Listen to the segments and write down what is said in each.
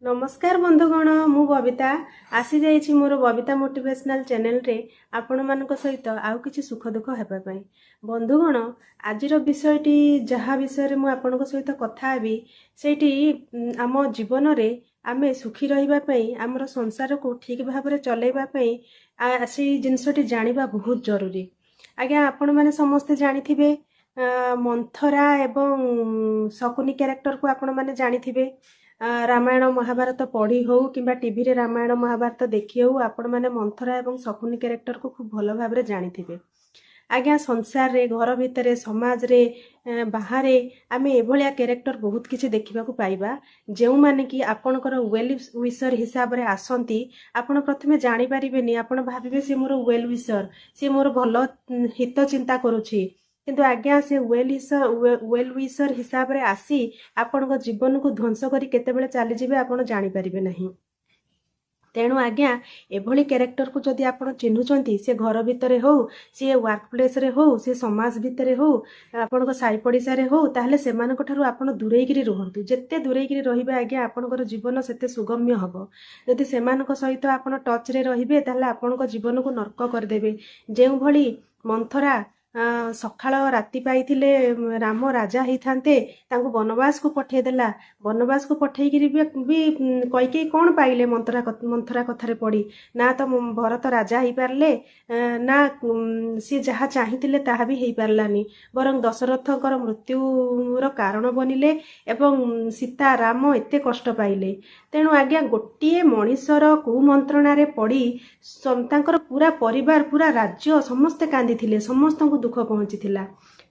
नमस्कार बंधुगण मु बबिता आसी जाइछि मोर बबिता मोटिवेशनल चैनल रे आपण मानक सहित आउ किछि सुख दुख हेबा पई। बंधुगण आजिर विषयटी जहा विषय मु आपनक सहित कथा हेबी सेठी आम जीवन रे आमे सुखी रहिबा पई हमर संसार को ठीक भाबरे चलेबा पई आसी जिंसटी जानिबा बहुत जरूरी। आज्ञा आपण माने समस्त जानिथिबे मंथरा एवं शकुनी कैरेक्टर को आपण माने जानिथिबे। रामायण महाभारत पढ़ी हो कि टीवी रे रामायण महाभारत देखी हो आपण मैंने मंथरा एवं शकुनी कैरेक्टर को खूब भल भाव जानी। आज्ञा संसार रे घर भितर समाज रे बाहर आम एभलिया कैरेक्टर बहुत किसी देखा पाइबा जो माने कि आपणकर वेल विशर हिसाब से आसती आपण प्रथमे जानीपारे आपण भावे सी मोर वेल विशर सी मोर भल हित चिंता करुछि किंतु आज्ञा से वेल विशर हिसाब रे आसी आपण जीवन को ध्वंस करी केतेबेले चली जिबे आपण जानी परिबे नहीं। तेणु आज्ञा एभली कैरेक्टर को जदि आपण चिन्हुचंती से घर भितर हो सी वर्क प्लेस रे हो सी समाज भितर हो आपण साई पड़िसा रे हो ताहले सेमानक ठारू आपण दूरेइकिरी रहंतु। जेते दूरेइकिरी रहिबे आज्ञा आपणकर जीवन सेते सुगम्य हबो। जदि सेमानक सहित आपण टच रे रहिबे ताहले आपणक जीवन को नरक करदेबे। जेउ भली मंथरा सकाळ राति पाइथिले राम राजा होइथान्ते तांको वनवास को पठेदेला। वनवास को पठेइकिरी भी कईकेई कौन पाइले मंथरा कथारे पड़ी ना तो भरत राजा हो पारले ना सी जहाँ चाहिए ताहा भी हो पारलानी बरं दशरथकर मृत्युर कारण बनिले एवं सीता राम एते कष्ट पाइले। तेणु आज्ञा गोटे मनीषर कुमंत्रणा पड़ी तांकर पूरा परिवार पूरा राज्य समस्ते कांदी समस्त दुख पहुंची।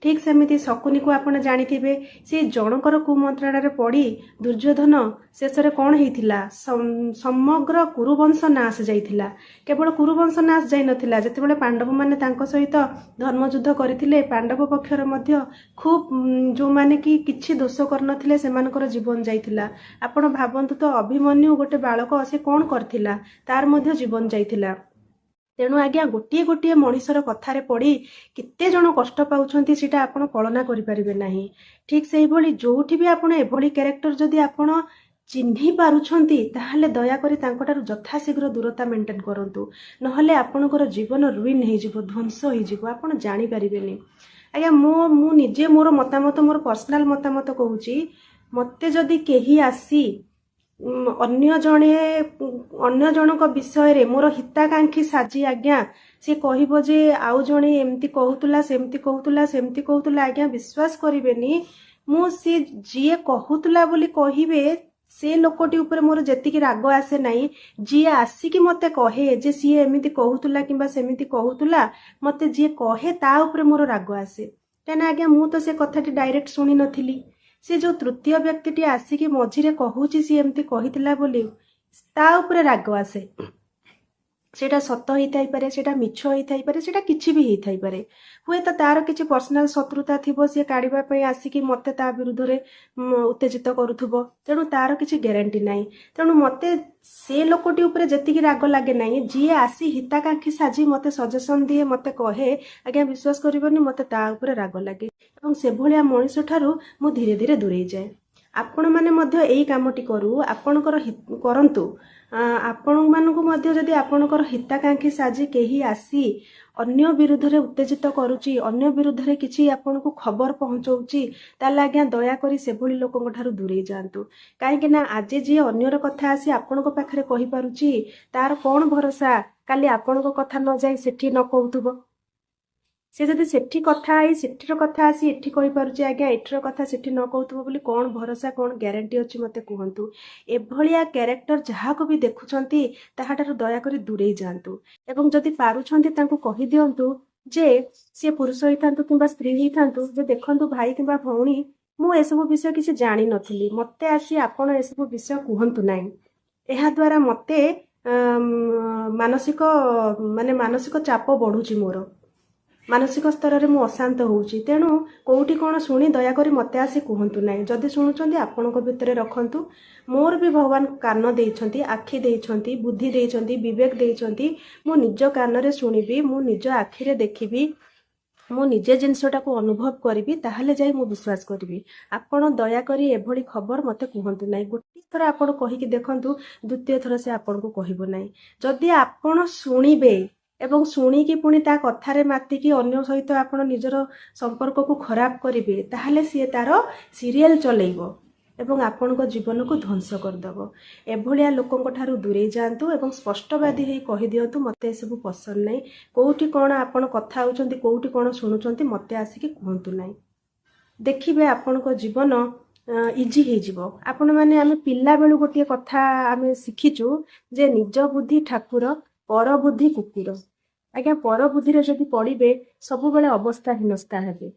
ठीक सेमिति शकुनी को आपण जानिथिबे से जनकर कुमंत्रणा पड़ी दुर्योधन शेष रे कौन होइथिला समग्र कुरुवंश नाश जाइथिला। केवल कुरुवंश नाश जाई नथिला जेतेबेले पांडव माने तांको सहित धर्मयुद्ध करथिले पांडव पक्षर मध्य खूब जो माने कि किछि दोष करनथिले सेमानकर जीवन जाइथिला। आपण भाबंतु तो अभिमन्यु गोटे बालक से कौन करथिला तार मध्य जीवन जाइथिला। तेणु आज्ञा गोटे गोटे मनीषर कथार पड़ी केते जन कष्ट पाउछंती सेटा आपण कल्पना करि परिबे नाही। ठीक सेही भली जोठी भी आपण एभली कैरेक्टर जदि आपण चिन्ही पारुछंती ताहले दया करी तांकोटारु यथाशीघ्र दूरता मेंटेन करंतु नहले आपणकर जीवन रुइन हो जिवो ध्वंस हो जिवो आपण जानि परिबेनी। आज्ञा मु निजे मोर मतामत मोर पर्सनल मतामत कहूची मते जदि केही आसी अन्य जनक विषय रे मोर हिताकांक्षी साजी आज्ञा सी कहबो जे आउ जणे एमती कहूतुला सेमती कहूतुला आज्ञा विश्वास करिवेनी मु सी जिए कहूतुला बोली कहिबे से लोकटी ऊपर मोर जेतिकी राग आसे नाही। जी आसिकी मते कहे जे सी एमिति कहूतुला किंबा सेमिति कहूतुला मते जी कहे ता ऊपर मोर राग आसे तेना आज्ञा मु तो से कथाटी डायरेक्ट सुनी नथिली। से जो तृतीय व्यक्ति आसिकी मझिरे कहूची सी एमती कहितला बोली ता ऊपर राग आसे। सेटा सत होई थाई पारे सेटा मिछ होई थाई पारे सेटा किछि भी होई थाई पारे हुए तो तार किछि पर्सनल शत्रुता थिबो से काढिबा पई आसिकी मते ता विरुद्ध रे उत्तेजित करूथबो। तेणु तार किछि ग्यारंटी नाही। तेणु मते से लोकटी ऊपर जेतिकी राग लागे नाही जी आसी हिताकांक्षी साजी मते सजेशन दिए मते कहे आज्ञा विश्वास करिवनी मते ता ऊपर राग लागे एवं से भलिया मनुष्य ठारू मु धीरे धीरे दूरेई जाए। आपण माने मध्य एई कामटी करू आपणकर करंतु आपण मानकु मध्य जदि आपणकर हिताकांक्षी साजी केही आसी अन्य विरुद्ध रे उत्तेजित करूची अन्य विरुद्ध रे किछि आपणकु खबर पहुंचौची ताला आज्ञा दया करी से भली लोकन ठारू दूरेई जांतु। काहे कि ना आज जे अन्यर कथा आसी आपणको पाखरे कहि पारुची तार कोन भरोसा काली आपणको कथा न जाई सेठी न कहउतबो से जदि सेठी कथा आई सेठीर कथा आसी एठी कहि पारुची आज्ञा एठीर कथा सेठी न कहउतबो बोली कोन भरोसा कोन ग्यारंटी अछि मते कहंतु। एभलिया कैरेक्टर जहा को भी देखुछंती ताहाटार दया करी दूरेई जांतु एवं जदि पारुछंती तांको कहि दियंतु जे से पुरुष होइथांतु किंबा स्त्री होइथांतु जे देखंतु भाई किंबा भौणी मु एसबु विषय किछि जानि नथिली मते आसी आपण एसबु विषय कहंतु नाही। एहा द्वारा मते मानसिक चाप बढ़ुची मोर मानसिक स्तर में अशांत होउची। तेणु कोउठी कोन सुनी दया करी मते आसी कहंतु नाही। जदि सुनुचंदी आपणक भितरे रखंतु। मोर भी भगवान कान देइछंती आखि देइछंती बुद्धि देइछंती विवेक देइछंती मु निज कान रे सुनिबी मु निज आखि रे देखिबी ମୁଁ ନିଜେ ଜିନିଷଟାକୁ ଅନୁଭବ କରିବି ତାହେଲେ ଯାଇ ମୁଁ ବିଶ୍ୱାସ କରିବି। ଆପଣ ଦୟାକରି ଏଭଳି ଖବର ମୋତେ କୁହନ୍ତୁ ନାହିଁ। ଗୋଟିଏ ଥର ଆପଣ କହିକି ଦେଖନ୍ତୁ, ଦ୍ୱିତୀୟ ଥର ସେ ଆପଣଙ୍କୁ କହିବ ନାହିଁ। ଯଦି ଆପଣ ଶୁଣିବେ ଏବଂ ଶୁଣିକି ପୁଣି ତା କଥାରେ ମାତିକି ଅନ୍ୟ ସହିତ ଆପଣ ନିଜର ସମ୍ପର୍କକୁ ଖରାପ କରିବେ, ତାହେଲେ ସିଏ ତାର ସିରିଏଲ ଚଲେଇବ ଏବଂ ଆପଣଙ୍କ ଜୀବନକୁ ଧ୍ୱଂସ କରିଦେବ। ଏଭଳିଆ ଲୋକଙ୍କ ଠାରୁ ଦୂରେଇ ଯାଆନ୍ତୁ ଏବଂ ସ୍ପଷ୍ଟବାଦୀ ହେଇ କହିଦିଅନ୍ତୁ, ମୋତେ ଏସବୁ ପସନ୍ଦ ନାହିଁ। କେଉଁଠି କ'ଣ ଆପଣ କଥା ହେଉଛନ୍ତି, କେଉଁଠି କ'ଣ ଶୁଣୁଛନ୍ତି, ମୋତେ ଆସିକି କୁହନ୍ତୁ ନାହିଁ। ଦେଖିବେ ଆପଣଙ୍କ ଜୀବନ ଇଜି ହେଇଯିବ। ଆପଣମାନେ ଆମେ ପିଲାବେଳୁ ଗୋଟିଏ କଥା ଆମେ ଶିଖିଛୁ ଯେ ନିଜ ବୁଦ୍ଧି ଠାକୁର, ପର ବୁଦ୍ଧି କୁକୁର। ଆଜ୍ଞା, ପର ବୁଦ୍ଧିରେ ଯଦି ପଡ଼ିବେ ସବୁବେଳେ ଅବସ୍ଥାହୀନସ୍ଥା ହେବେ।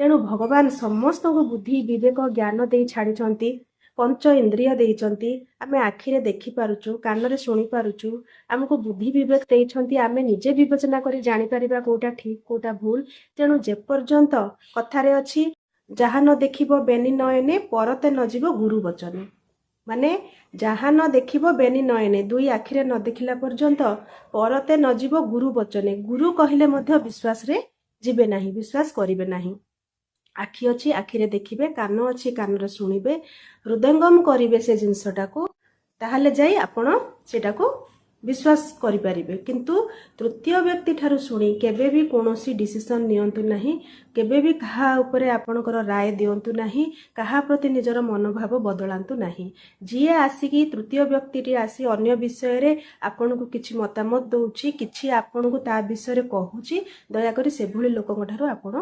ତେଣୁ ଭଗବାନ ସମସ୍ତଙ୍କୁ ବୁଦ୍ଧି, ବିବେକ, ଜ୍ଞାନ ଦେଇ ଛାଡ଼ିଛନ୍ତି। ପଞ୍ଚ ଇନ୍ଦ୍ରିୟ ଦେଇଛନ୍ତି। ଆମେ ଆଖିରେ ଦେଖିପାରୁଛୁ, କାନରେ ଶୁଣିପାରୁଛୁ, ଆମକୁ ବୁଦ୍ଧି ବିବେକ ଦେଇଛନ୍ତି। ଆମେ ନିଜେ ବିବେଚନା କରି ଜାଣିପାରିବା କେଉଁଟା ଠିକ୍ କେଉଁଟା ଭୁଲ। ତେଣୁ ଯେପର୍ଯ୍ୟନ୍ତ କଥାରେ ଅଛି, ଯାହା ନ ଦେଖିବ ବେନି ନୟନେ ପରତେ ନ ଯିବ ଗୁରୁ ବଚନେ। ମାନେ ଯାହା ନ ଦେଖିବ ବେନି ନୟନେ, ଦୁଇ ଆଖିରେ ନ ଦେଖିଲା ପର୍ଯ୍ୟନ୍ତ ପରତେ ନ ଯିବ ଗୁରୁ ବଚନେ। ଗୁରୁ କହିଲେ ମଧ୍ୟ ବିଶ୍ୱାସରେ ଯିବେ ନାହିଁ, ବିଶ୍ୱାସ କରିବେ ନାହିଁ। ଆଖି ଅଛି, ଆଖିରେ ଦେଖିବେ, କାନ ଅଛି, କାନରେ ଶୁଣିବେ, ହୃଦୟଙ୍ଗମ କରିବେ ସେ ଜିନିଷଟାକୁ, ତାହେଲେ ଯାଇ ଆପଣ ସେଟାକୁ ବିଶ୍ୱାସ କରିପାରିବେ। କିନ୍ତୁ ତୃତୀୟ ବ୍ୟକ୍ତି ଠାରୁ ଶୁଣି କେବେ ବି କୌଣସି ଡିସିସନ୍ ନିଅନ୍ତୁ ନାହିଁ। କେବେ ବି କାହା ଉପରେ ଆପଣଙ୍କର ରାୟ ଦିଅନ୍ତୁ ନାହିଁ। କାହା ପ୍ରତି ନିଜର ମନୋଭାବ ବଦଳାନ୍ତୁ ନାହିଁ। ଯିଏ ଆସିକି ତୃତୀୟ ବ୍ୟକ୍ତିଟି ଆସି ଅନ୍ୟ ବିଷୟରେ ଆପଣଙ୍କୁ କିଛି ମତାମତ ଦେଉଛି, କିଛି ଆପଣଙ୍କୁ ତା ବିଷୟରେ କହୁଛି, ଦୟାକରି ସେଭଳି ଲୋକଙ୍କ ଠାରୁ ଆପଣ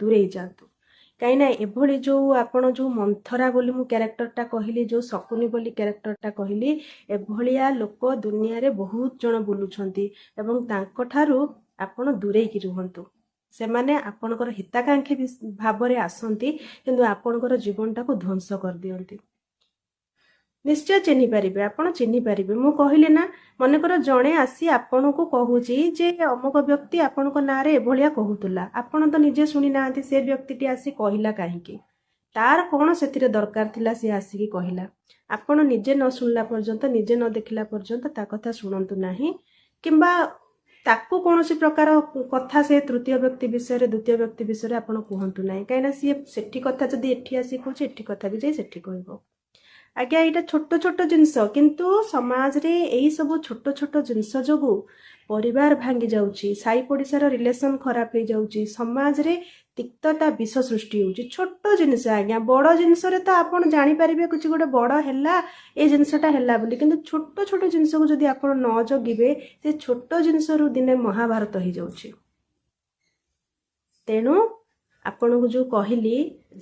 ଦୂରେଇ ଯାଆନ୍ତୁ। କାହିଁକିନା ଏଭଳି ଯେଉଁ ଆପଣ ଯେଉଁ ମନ୍ଥରା ବୋଲି ମୁଁ କ୍ୟାରେକ୍ଟରଟା କହିଲି, ଯେଉଁ ଶକୁନି ବୋଲି କ୍ୟାରେକ୍ଟରଟା କହିଲି, ଏଭଳିଆ ଲୋକ ଦୁନିଆରେ ବହୁତ ଜଣ ବୁଲୁଛନ୍ତି ଏବଂ ତାଙ୍କଠାରୁ ଆପଣ ଦୂରେଇକି ରୁହନ୍ତୁ। ସେମାନେ ଆପଣଙ୍କର ହିତାକାଂକ୍ଷୀ ଭାବରେ ଆସନ୍ତି, କିନ୍ତୁ ଆପଣଙ୍କର ଜୀବନଟାକୁ ଧ୍ୱଂସ କରିଦିଅନ୍ତି। ନିଶ୍ଚୟ ଚିହ୍ନିପାରିବେ, ଆପଣ ଚିହ୍ନିପାରିବେ। ମୁଁ କହିଲି ନା, ମନେକର ଜଣେ ଆସି ଆପଣଙ୍କୁ କହୁଛି ଯେ ଅମୁକ ବ୍ୟକ୍ତି ଆପଣଙ୍କ ନାଁରେ ଏଭଳିଆ କହୁଥିଲା, ଆପଣ ତ ନିଜେ ଶୁଣି ନାହାନ୍ତି ସେ ବ୍ୟକ୍ତିଟି ଆସି କହିଲା କାହିଁକି, ତାର କ'ଣ ସେଥିରେ ଦରକାର ଥିଲା ସିଏ ଆସିକି କହିଲା। ଆପଣ ନିଜେ ନ ଶୁଣିଲା ପର୍ଯ୍ୟନ୍ତ, ନିଜେ ନ ଦେଖିଲା ପର୍ଯ୍ୟନ୍ତ ତା କଥା ଶୁଣନ୍ତୁ ନାହିଁ, କିମ୍ବା ତାକୁ କୌଣସି ପ୍ରକାର କଥା ସେ ତୃତୀୟ ବ୍ୟକ୍ତି ବିଷୟରେ, ଦ୍ୱିତୀୟ ବ୍ୟକ୍ତି ବିଷୟରେ ଆପଣ କୁହନ୍ତୁ ନାହିଁ। କାହିଁକିନା ସିଏ ସେଠି କଥା ଯଦି ଏଠି ଆସି କହୁଛି, ଏଠି କଥା ବି ଯାଇ ସେଠି କହିବ। ଆଜ୍ଞା, ଏଇଟା ଛୋଟ ଛୋଟ ଜିନିଷ, କିନ୍ତୁ ସମାଜରେ ଏଇ ସବୁ ଛୋଟ ଛୋଟ ଜିନିଷ ଯୋଗୁଁ ପରିବାର ଭାଙ୍ଗି ଯାଉଛି, ସାଇ ପଡ଼ିଶାର ରିଲେସନ୍ ଖରାପ ହେଇଯାଉଛି, ସମାଜରେ ତିକ୍ତତା ବିଷ ସୃଷ୍ଟି ହେଉଛି। ଛୋଟ ଜିନିଷ ଆଜ୍ଞା, ବଡ଼ ଜିନିଷରେ ତ ଆପଣ ଜାଣିପାରିବେ କିଛି ଗୋଟେ ବଡ଼ ହେଲା, ଏ ଜିନିଷଟା ହେଲା ବୋଲି, କିନ୍ତୁ ଛୋଟ ଛୋଟ ଜିନିଷକୁ ଯଦି ଆପଣ ନ ଜଗିବେ, ସେ ଛୋଟ ଜିନିଷରୁ ଦିନେ ମହାଭାରତ ହେଇଯାଉଛି। ତେଣୁ ଆପଣଙ୍କୁ ଯେଉଁ କହିଲି,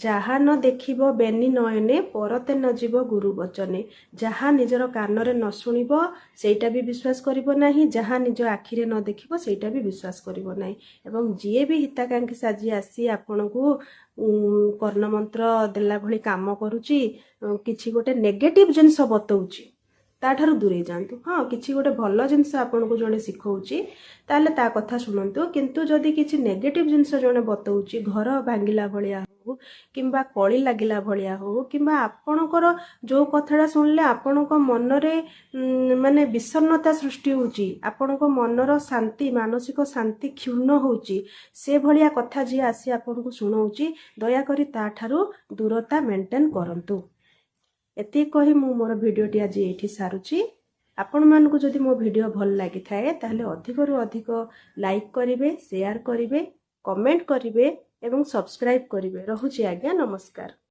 ଯାହା ନ ଦେଖିବ ବେନି ନୟନେ ପରତେ ନ ଯିବ ଗୁରୁ ବଚନେ। ଯାହା ନିଜର କାନରେ ନ ଶୁଣିବ ସେଇଟା ବି ବିଶ୍ୱାସ କରିବ ନାହିଁ, ଯାହା ନିଜ ଆଖିରେ ନ ଦେଖିବ ସେଇଟା ବି ବିଶ୍ୱାସ କରିବ ନାହିଁ। ଏବଂ ଯିଏ ବି ହିତାକାଂକ୍ଷୀ ସାଜି ଆସି ଆପଣଙ୍କୁ କର୍ଣ୍ଣମନ୍ତ୍ର ଦେଲା ଭଳି କାମ କରୁଛି, କିଛି ଗୋଟେ ନେଗେଟିଭ ଜିନିଷ ବତଉଛି, ତାଠାରୁ ଦୂରେଇ ଯାଆନ୍ତୁ। ହଁ, କିଛି ଗୋଟେ ଭଲ ଜିନିଷ ଆପଣଙ୍କୁ ଜଣେ ଶିଖଉଛି, ତାହେଲେ ତା କଥା ଶୁଣନ୍ତୁ। କିନ୍ତୁ ଯଦି କିଛି ନେଗେଟିଭ ଜିନିଷ ଜଣେ ବତଉଛି, ଘର ଭାଙ୍ଗିଲା ଭଳିଆ ହଉ, କିମ୍ବା କଳି ଲାଗିଲା ଭଳିଆ ହଉ, କିମ୍ବା ଆପଣଙ୍କର ଯେଉଁ କଥାଟା ଶୁଣିଲେ ଆପଣଙ୍କ ମନରେ ମାନେ ବିଷର୍ଣ୍ଣତା ସୃଷ୍ଟି ହେଉଛି, ଆପଣଙ୍କ ମନର ଶାନ୍ତି, ମାନସିକ ଶାନ୍ତି କ୍ଷୁଣ୍ଣ ହେଉଛି, ସେଭଳିଆ କଥା ଯିଏ ଆସି ଆପଣଙ୍କୁ ଶୁଣାଉଛି, ଦୟାକରି ତାଠାରୁ ଦୂରତା ମେଣ୍ଟେନ୍ କରନ୍ତୁ। ଏତିକି କହି ମୁଁ ମୋର ଭିଡ଼ିଓଟି ଆଜି ଏଇଠି ସାରୁଛି। ଆପଣମାନଙ୍କୁ ଯଦି ମୋ ଭିଡ଼ିଓ ଭଲ ଲାଗିଥାଏ, ତାହେଲେ ଅଧିକରୁ ଅଧିକ ଲାଇକ୍ କରିବେ, ସେୟାର କରିବେ, କମେଣ୍ଟ କରିବେ ଏବଂ ସବସ୍କ୍ରାଇବ୍ କରିବେ। ରହୁଛି ଆଜ୍ଞା, ନମସ୍କାର।